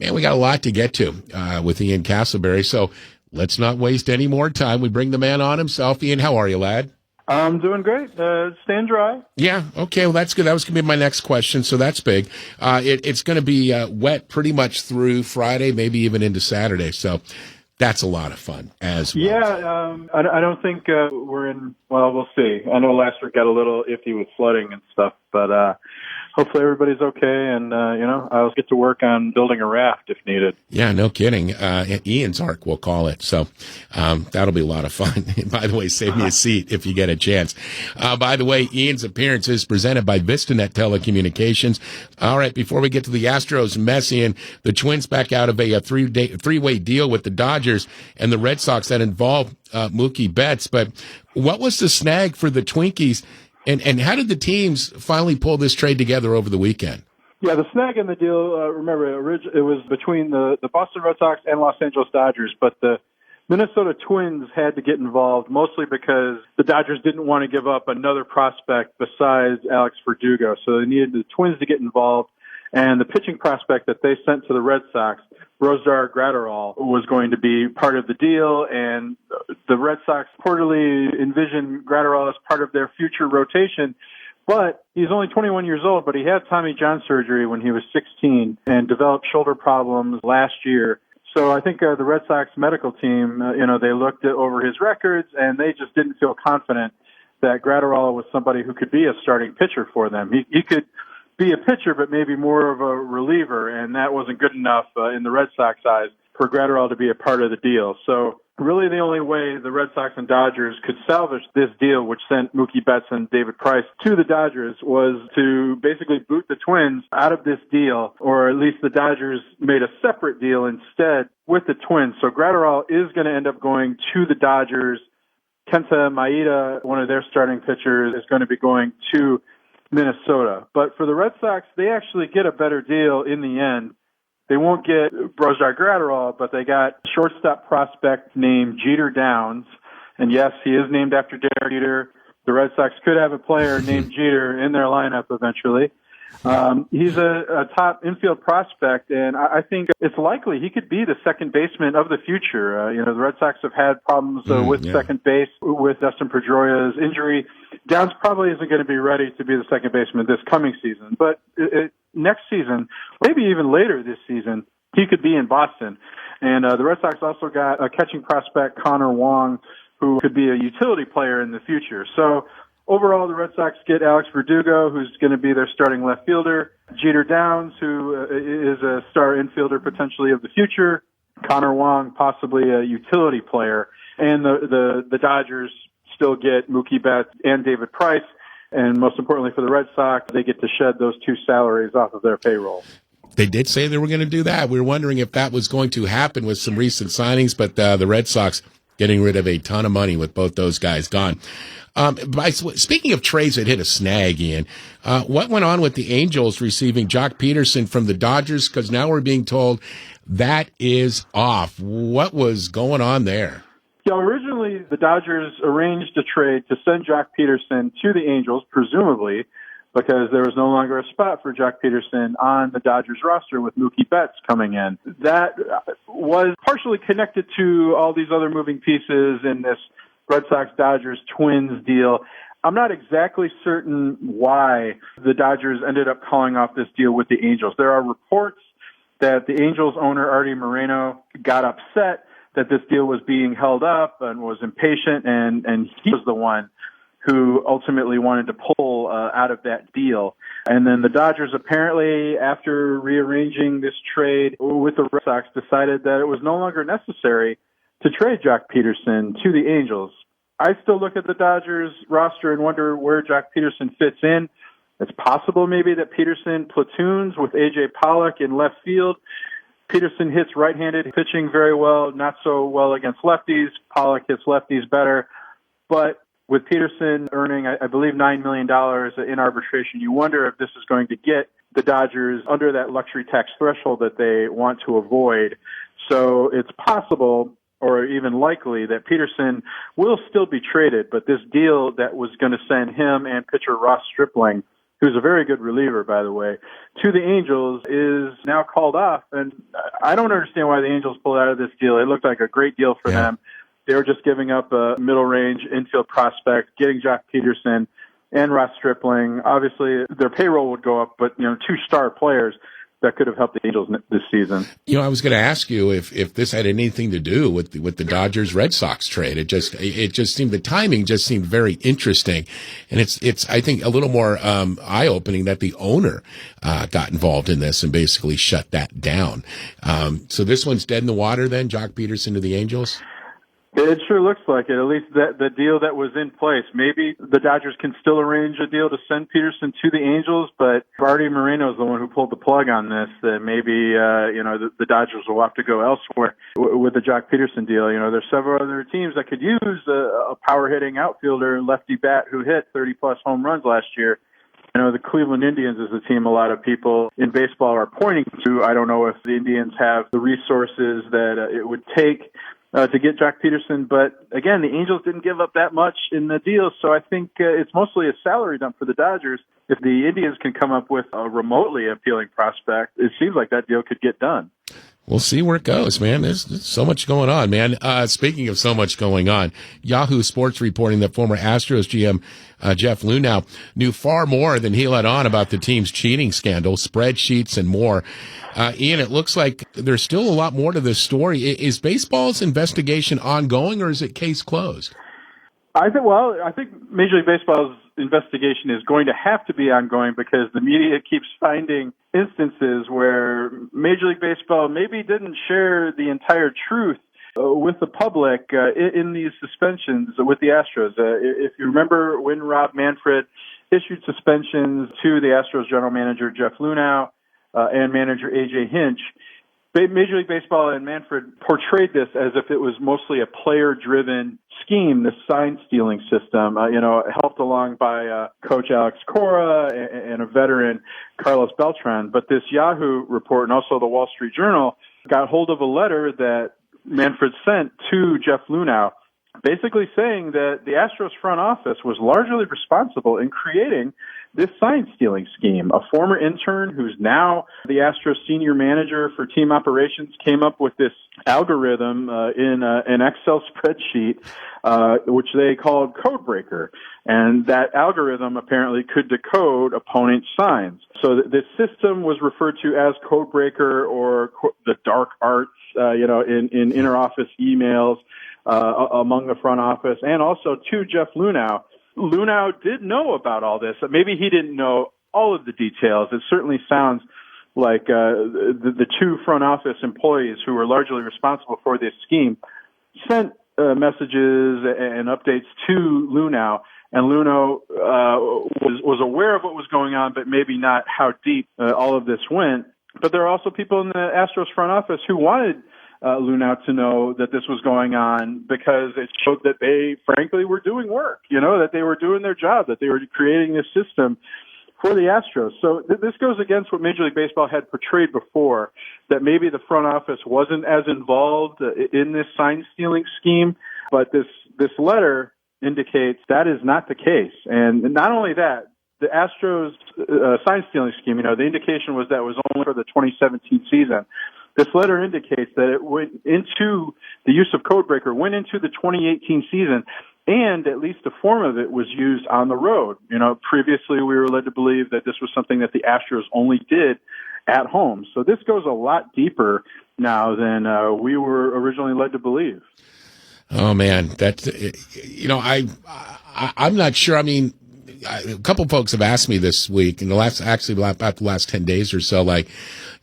Man, we got a lot to get to with Ian Castleberry, so let's not waste any more time. We bring the man on himself. Ian, how are you, lad? I'm doing great. Staying dry. Yeah, okay, well, that's good. That was going to be my next question, so that's big. It's going to be wet pretty much through Friday, maybe even into Saturday, so that's a lot of fun as well. Yeah, I don't think we're in, well, we'll see. I know last week got a little iffy with flooding and stuff, but hopefully everybody's okay, and, I'll get to work on building a raft if needed. Yeah, no kidding. Ian's Ark, we'll call it. So that'll be a lot of fun. By the way, save me a seat if you get a chance. By the way, Ian's appearance is presented by VistaNet Telecommunications. All right, before we get to the Astros mess, Ian, the Twins back out of a three-way deal with the Dodgers and the Red Sox that involved Mookie Betts. But what was the snag for the Twinkies? And how did the teams finally pull this trade together over the weekend? Yeah, the snag in the deal, remember, it was between the Boston Red Sox and Los Angeles Dodgers, but the Minnesota Twins had to get involved, mostly because the Dodgers didn't want to give up another prospect besides Alex Verdugo, so they needed the Twins to get involved, and the pitching prospect that they sent to the Red Sox, Brosdar Graterol, was going to be part of the deal, and the Red Sox reportedly envisioned Graterol as part of their future rotation. But he's only 21 years old, but he had Tommy John surgery when he was 16 and developed shoulder problems last year. So I think the Red Sox medical team, they looked over his records, and they just didn't feel confident that Graterol was somebody who could be a starting pitcher for them. He could be a pitcher, but maybe more of a reliever, and that wasn't good enough in the Red Sox eyes for Graterol to be a part of the deal. So really the only way the Red Sox and Dodgers could salvage this deal, which sent Mookie Betts and David Price to the Dodgers, was to basically boot the Twins out of this deal, or at least the Dodgers made a separate deal instead with the Twins. So Graterol is going to end up going to the Dodgers. Kenta Maeda, one of their starting pitchers, is going to be going to Minnesota. But for the Red Sox, they actually get a better deal in the end. They won't get Brosdar Graterol, but they got a shortstop prospect named Jeter Downs. And yes, he is named after Derek Jeter. The Red Sox could have a player named Jeter in their lineup eventually. He's a top infield prospect, and I think it's likely he could be the second baseman of the future. The Red Sox have had problems with second base with Dustin Pedroia's injury. Downs probably isn't going to be ready to be the second baseman this coming season, but next season, maybe even later this season, he could be in Boston. And the Red Sox also got a catching prospect, Connor Wong, who could be a utility player in the future. So overall, the Red Sox get Alex Verdugo, who's going to be their starting left fielder, Jeter Downs, who is a star infielder potentially of the future, Connor Wong, possibly a utility player, and the Dodgers still get Mookie Betts and David Price, and most importantly for the Red Sox, they get to shed those two salaries off of their payroll. They did say they were going to do that. We were wondering if that was going to happen with some recent signings, but the Red Sox getting rid of a ton of money with both those guys gone. Speaking of trades that hit a snag, Ian, what went on with the Angels receiving Joc Pederson from the Dodgers? Because now we're being told that is off. What was going on there? Yeah, originally the Dodgers arranged a trade to send Joc Pederson to the Angels, presumably because there was no longer a spot for Joc Pederson on the Dodgers roster with Mookie Betts coming in. That was partially connected to all these other moving pieces in this Red Sox-Dodgers Twins deal. I'm not exactly certain why the Dodgers ended up calling off this deal with the Angels. There are reports that the Angels owner, Artie Moreno, got upset that this deal was being held up and was impatient, and he was the one who ultimately wanted to pull out of that deal. And then the Dodgers apparently, after rearranging this trade with the Red Sox, decided that it was no longer necessary to trade Joc Pederson to the Angels. I still look at the Dodgers roster and wonder where Joc Pederson fits in. It's possible maybe that Pederson platoons with A.J. Pollock in left field. Pederson hits right-handed pitching very well, not so well against lefties. Pollock hits lefties better. But with Pederson earning, I believe, $9 million in arbitration, you wonder if this is going to get the Dodgers under that luxury tax threshold that they want to avoid. So it's possible, or even likely, that Pederson will still be traded, but this deal that was going to send him and pitcher Ross Stripling who's a very good reliever, by the way, to the Angels is now called off. And I don't understand why the Angels pulled out of this deal. It looked like a great deal for them. They were just giving up a middle-range infield prospect, getting Joc Pederson and Ross Stripling. Obviously, their payroll would go up, but, two star players that could have helped the Angels this season. I was going to ask you if this had anything to do with the Dodgers Red Sox trade. It just seemed, the timing just seemed very interesting, and it's I think a little more eye opening that the owner got involved in this and basically shut that down. So this one's dead in the water then, Joc Pederson to the Angels. It sure looks like it, at least the deal that was in place. Maybe the Dodgers can still arrange a deal to send Pederson to the Angels, but Artie Moreno is the one who pulled the plug on this, that maybe, the Dodgers will have to go elsewhere with the Joc Pederson deal. There's several other teams that could use a power-hitting outfielder and lefty bat who hit 30-plus home runs last year. The Cleveland Indians is a team a lot of people in baseball are pointing to. I don't know if the Indians have the resources that it would take to get Joc Pederson. But again, the Angels didn't give up that much in the deal, so I think it's mostly a salary dump for the Dodgers. If the Indians can come up with a remotely appealing prospect, it seems like that deal could get done. We'll see where it goes, man. There's so much going on, man. Speaking of so much going on, Yahoo Sports reporting that former Astros GM Jeff Luhnow knew far more than he let on about the team's cheating scandal, spreadsheets, and more. Ian, it looks like there's still a lot more to this story. Is baseball's investigation ongoing, or is it case closed? I think Major League Baseball's investigation is going to have to be ongoing because the media keeps finding instances where Major League Baseball maybe didn't share the entire truth with the public in these suspensions with the Astros. If you remember when Rob Manfred issued suspensions to the Astros general manager Jeff Luhnow and manager A.J. Hinch, Major League Baseball and Manfred portrayed this as if it was mostly a player-driven scheme, this sign-stealing system, helped along by Coach Alex Cora and a veteran, Carlos Beltran. But this Yahoo report and also the Wall Street Journal got hold of a letter that Manfred sent to Jeff Luhnow, basically saying that the Astros front office was largely responsible in creating this sign-stealing scheme. A former intern who's now the Astros senior manager for team operations came up with this algorithm in an Excel spreadsheet, which they called Codebreaker. And that algorithm apparently could decode opponent signs. So this system was referred to as Codebreaker or the dark arts, in inter-office emails among the front office and also to Jeff Luhnow. Luhnow did know about all this. Maybe he didn't know all of the details. It certainly sounds like the two front office employees who were largely responsible for this scheme sent messages and updates to Luhnow, and Luhnow was aware of what was going on, but maybe not how deep all of this went. But there are also people in the Astros front office who wanted Luhnow to know that this was going on because it showed that they, frankly, were doing work, that they were doing their job, that they were creating this system for the Astros. So this goes against what Major League Baseball had portrayed before, that maybe the front office wasn't as involved in this sign-stealing scheme, but this letter indicates that is not the case. And not only that, the Astros sign-stealing scheme, the indication was that it was only for the 2017 season. This letter indicates that it went into the use of Codebreaker, went into the 2018 season, and at least a form of it was used on the road. Previously we were led to believe that this was something that the Astros only did at home. So this goes a lot deeper now than we were originally led to believe. Oh man, that's I'm not sure. I mean, a couple folks have asked me this week, in about the last 10 days or so,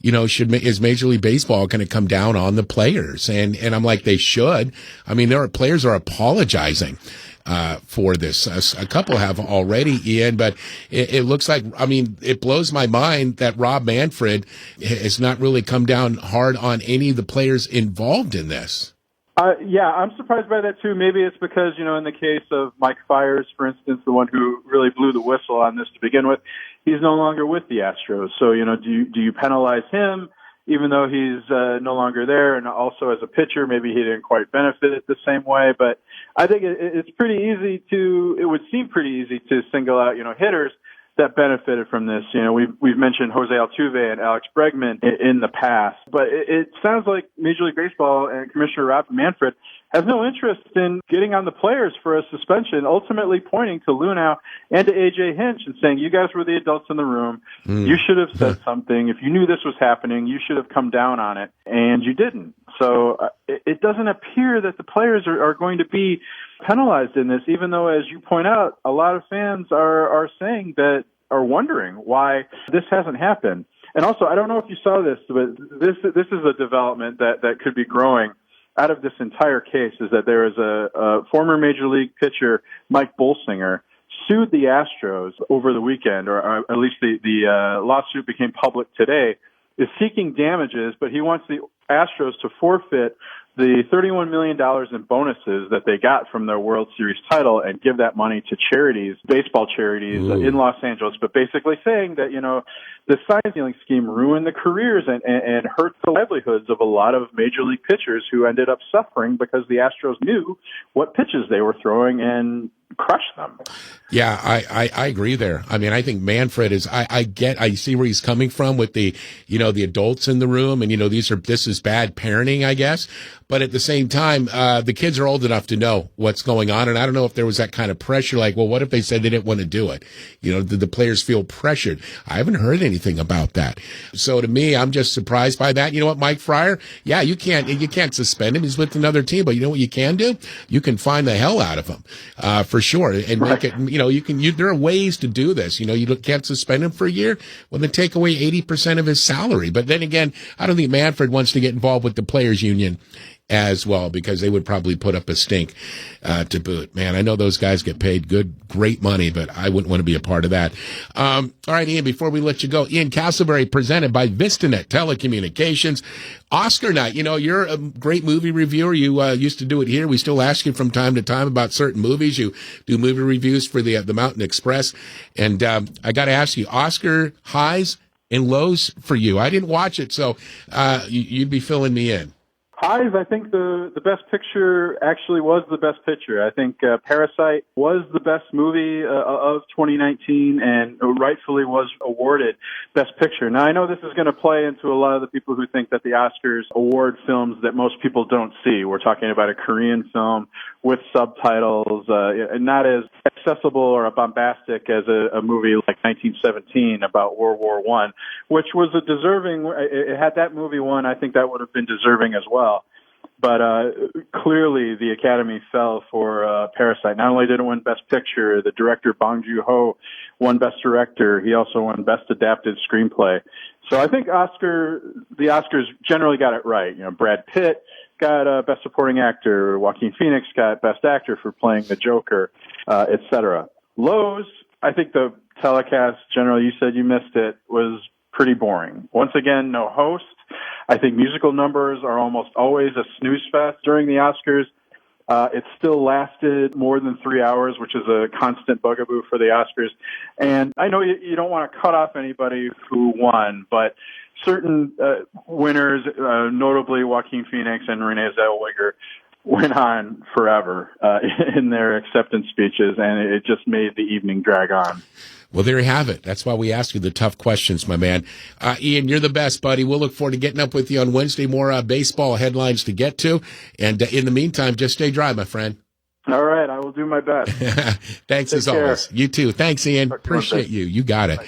is Major League Baseball going to come down on the players? And I'm like, they should. I mean, players are apologizing for this. A couple have already, Ian, but it looks like, it blows my mind that Rob Manfred has not really come down hard on any of the players involved in this. Yeah, I'm surprised by that too. Maybe it's because, in the case of Mike Fiers, for instance, the one who really blew the whistle on this to begin with, he's no longer with the Astros. So, do you penalize him even though he's no longer there? And also as a pitcher, maybe he didn't quite benefit it the same way. But I think it would seem pretty easy to single out, hitters. that benefited from this. You know, we've mentioned Jose Altuve and Alex Bregman in the past, but it sounds like Major League Baseball and Commissioner Rob Manfred has no interest in getting on the players for a suspension, ultimately pointing to Lunau and to A.J. Hinch and saying, you guys were the adults in the room. You should have said something. If you knew this was happening, you should have come down on it, and you didn't. So it doesn't appear that the players are going to be penalized in this, even though, as you point out, a lot of fans are saying that, are wondering why this hasn't happened. And also, I don't know if you saw this, but this is a development that could be growing out of this entire case, is that there is a former Major League pitcher, Mike Bolsinger, sued the Astros over the weekend, or at least the lawsuit became public today, is seeking damages, but he wants the Astros to forfeit the $31 million in bonuses that they got from their World Series title and give that money to charities, baseball charities in Los Angeles, but basically saying that, you know, the sign stealing scheme ruined the careers and hurt the livelihoods of a lot of Major League pitchers who ended up suffering because the Astros knew what pitches they were throwing and crushed them. Yeah, I agree there. I mean, I think Manfred is, I see where he's coming from with the, you know, the adults in the room and, you know, this is bad parenting, I guess. But at the same time, the kids are old enough to know what's going on. And I don't know if there was that kind of pressure, like, well, what if they said they didn't want to do it? You know, did the players feel pressured? I haven't heard anything about that. So to me, I'm just surprised by that. You know what, Mike Fryer? Yeah, you can't suspend him. He's with another team, but you know what you can do? You can find the hell out of him, for sure. And make it, you know, there are ways to do this. You know, you can't suspend him for a year. Well, then take away 80% of his salary. But then again, I don't think Manfred wants to get involved with the players union as well, because they would probably put up a stink to boot. Man, I know those guys get paid great money, but I wouldn't want to be a part of that. All right, Ian, before we let you go, Ian Castleberry, presented by VistaNet Telecommunications. Oscar night, you know, you're a great movie reviewer. You used to do it here. We still ask you from time to time about certain movies. You do movie reviews for the Mountain Express. And I got to ask you, Oscar highs and lows for you. I didn't watch it, so you'd be filling me in. Highs, I think the best picture actually was the best picture. I think Parasite was the best movie of 2019 and rightfully was awarded best picture. Now, I know this is going to play into a lot of the people who think that the Oscars award films that most people don't see. We're talking about a Korean film with subtitles, and not as accessible or bombastic as a movie like 1917 about World War I, which was a deserving, had that movie won, I think that would have been deserving as well. But clearly the Academy fell for Parasite. Not only did it win Best Picture, the director Bong Joon-ho won Best Director. He also won Best Adapted Screenplay. So I think the Oscars generally got it right. You know, Brad Pitt got Best Supporting Actor. Joaquin Phoenix got Best Actor for playing the Joker, etc. Lows, I think the telecast, generally, you said you missed it, was pretty boring. Once again, no host. I think musical numbers are almost always a snooze fest during the Oscars. It still lasted more than 3 hours, which is a constant bugaboo for the Oscars. And I know you don't want to cut off anybody who won, but certain winners, notably Joaquin Phoenix and Renee Zellweger, went on forever in their acceptance speeches, and it just made the evening drag on. Well, there you have it. That's why we ask you the tough questions, my man. Ian, you're the best, buddy. We'll look forward to getting up with you on Wednesday. More baseball headlines to get to. And in the meantime, just stay dry, my friend. All right. I will do my best. Thanks Take as care. always. You too. Thanks, Ian. Appreciate you. You got it. Bye.